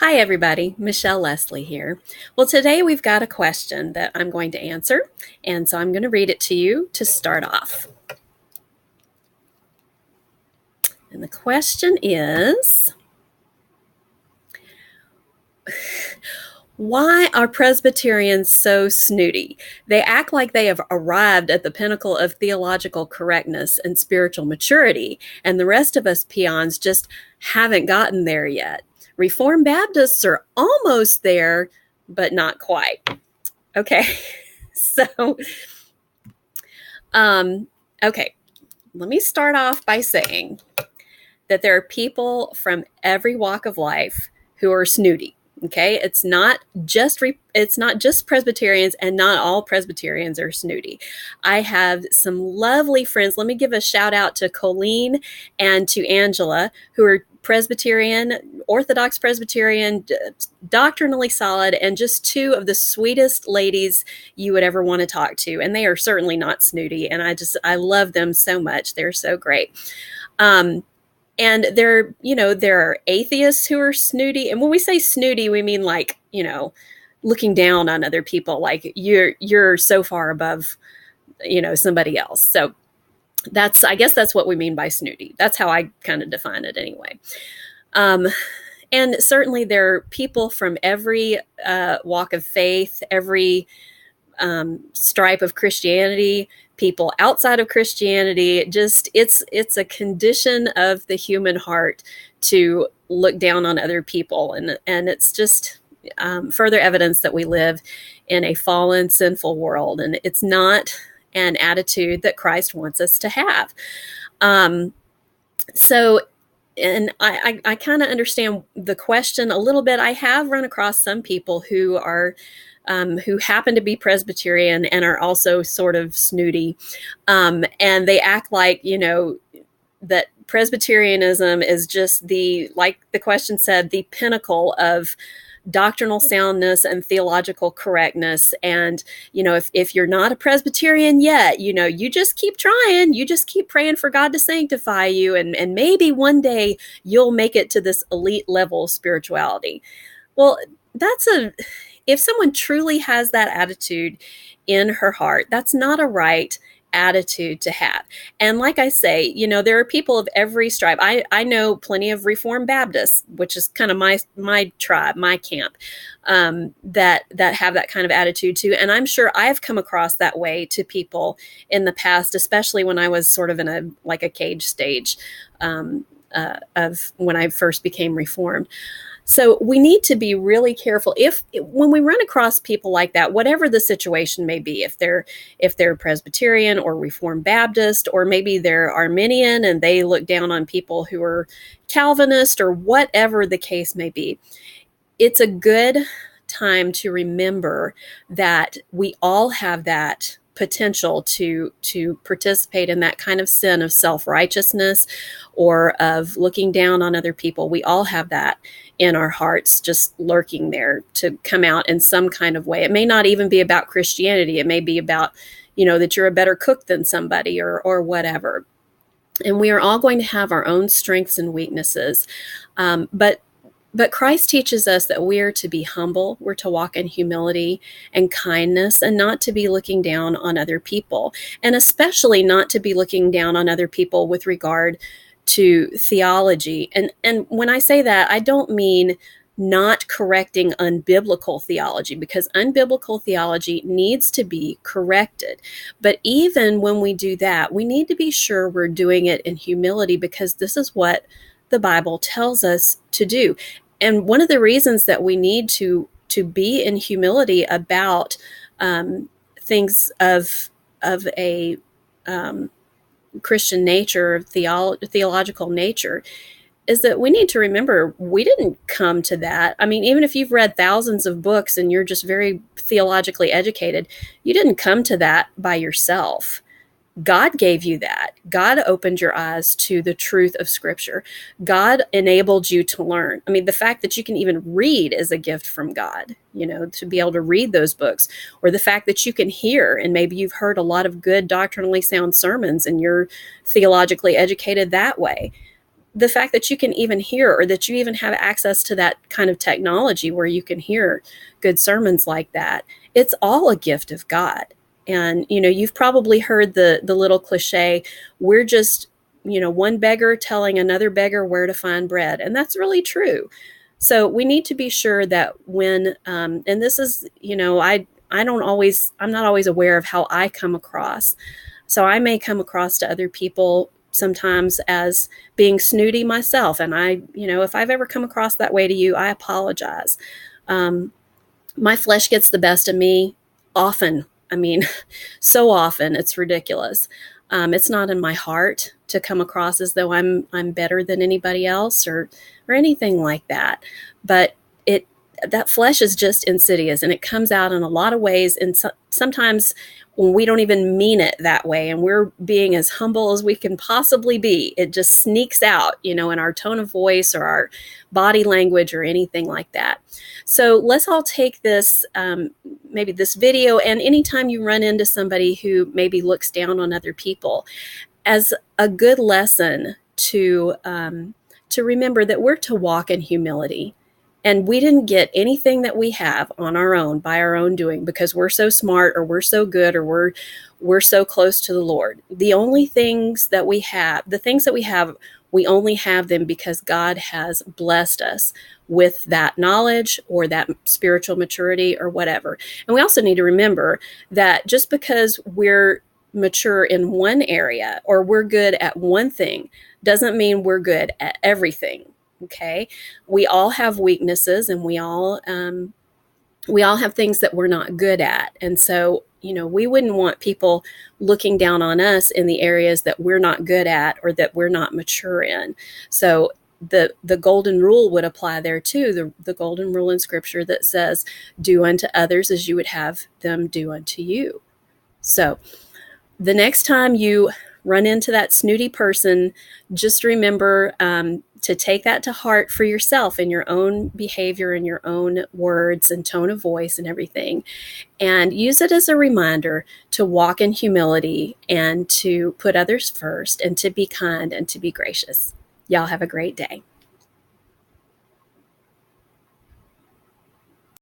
Hi, everybody. Michelle Leslie here. Well, today we've got a question that I'm going to answer, and so I'm going to read it to you to start off. And the question is, why are Presbyterians so snooty? They act like they have arrived at the pinnacle of theological correctness and spiritual maturity, and the rest of us peons just haven't gotten there yet. Reformed Baptists are almost there, but not quite. Okay, so, okay, let me start off by saying that there are people from every walk of life who are snooty. Okay, it's not just Presbyterians, and not all Presbyterians are snooty. I have some lovely friends. Let me give a shout out to Colleen and to Angela, who are Presbyterian, Orthodox Presbyterian, doctrinally solid, and just two of the sweetest ladies you would ever want to talk to. And they are certainly not snooty, and I love them so much. They're so great. And there are atheists who are snooty. And when we say snooty, we mean like, looking down on other people, like you're so far above, somebody else. So I guess that's what we mean by snooty. That's how I kind of define it anyway. And certainly there are people from every walk of faith, every stripe of Christianity, people outside of Christianity. Just it's a condition of the human heart to look down on other people, and it's just further evidence that we live in a fallen, sinful world, and it's not an attitude that Christ wants us to have. So, and I kind of understand the question a little bit. I have run across some people who happen to be Presbyterian and are also sort of snooty. And they act like, that Presbyterianism is just like the question said, the pinnacle of doctrinal soundness and theological correctness. And, if you're not a Presbyterian yet, you just keep trying, you just keep praying for God to sanctify you. And maybe one day you'll make it to this elite level of spirituality. Well, if someone truly has that attitude in her heart, that's not a right attitude to have. And like I say, there are people of every stripe. I know plenty of Reformed Baptists, which is kind of my tribe, my camp, that have that kind of attitude too. And I'm sure I've come across that way to people in the past, especially when I was sort of in a cage stage of when I first became Reformed. So we need to be really careful when we run across people like that, whatever the situation may be, if they're Presbyterian or Reformed Baptist, or maybe they're Arminian and they look down on people who are Calvinist, or whatever the case may be. It's a good time to remember that we all have that potential to participate in that kind of sin of self-righteousness or of looking down on other people. We all have that in our hearts, just lurking there to come out in some kind of way. It may not even be about Christianity. It may be about, that you're a better cook than somebody or whatever. And we are all going to have our own strengths and weaknesses. But Christ teaches us that we are to be humble, we're to walk in humility and kindness, and not to be looking down on other people, and especially not to be looking down on other people with regard to theology. And when I say that, I don't mean not correcting unbiblical theology, because unbiblical theology needs to be corrected. But even when we do that, we need to be sure we're doing it in humility, because this is what the Bible tells us to do. And one of the reasons that we need to be in humility about things of a Christian nature, theological nature, is that we need to remember we didn't come to that. I mean, even if you've read thousands of books and you're just very theologically educated, you didn't come to that by yourself. God gave you that. God opened your eyes to the truth of Scripture. God enabled you to learn. I mean, the fact that you can even read is a gift from God, to be able to read those books, or the fact that you can hear, and maybe you've heard a lot of good doctrinally sound sermons and you're theologically educated that way. the fact that you can even hear, or that you even have access to that kind of technology where you can hear good sermons like that, it's all a gift of God. And, you've probably heard the little cliche, we're just, one beggar telling another beggar where to find bread. And that's really true. So we need to be sure that when, and this is, I'm not always aware of how I come across. So I may come across to other people sometimes as being snooty myself. And if I've ever come across that way to you, I apologize. My flesh gets the best of me often. I mean, so often it's ridiculous. It's not in my heart to come across as though I'm better than anybody else or anything like that. But that flesh is just insidious, and it comes out in a lot of ways. And sometimes when we don't even mean it that way, and we're being as humble as we can possibly be, it just sneaks out, in our tone of voice or our body language or anything like that. So let's all take this, maybe this video, and anytime you run into somebody who maybe looks down on other people, as a good lesson to remember that we're to walk in humility. And we didn't get anything that we have on our own, by our own doing, because we're so smart or we're so good or we're so close to the Lord. The only things that we have, we only have them because God has blessed us with that knowledge or that spiritual maturity or whatever. And we also need to remember that just because we're mature in one area or we're good at one thing doesn't mean we're good at everything. Okay, we all have weaknesses, and we all have things that we're not good at. And so, we wouldn't want people looking down on us in the areas that we're not good at or that we're not mature in. So the golden rule would apply there too, the golden rule in Scripture that says, do unto others as you would have them do unto you. So the next time you run into that snooty person, just remember to take that to heart for yourself in your own behavior and your own words and tone of voice and everything, and use it as a reminder to walk in humility and to put others first and to be kind and to be gracious. Y'all have a great day.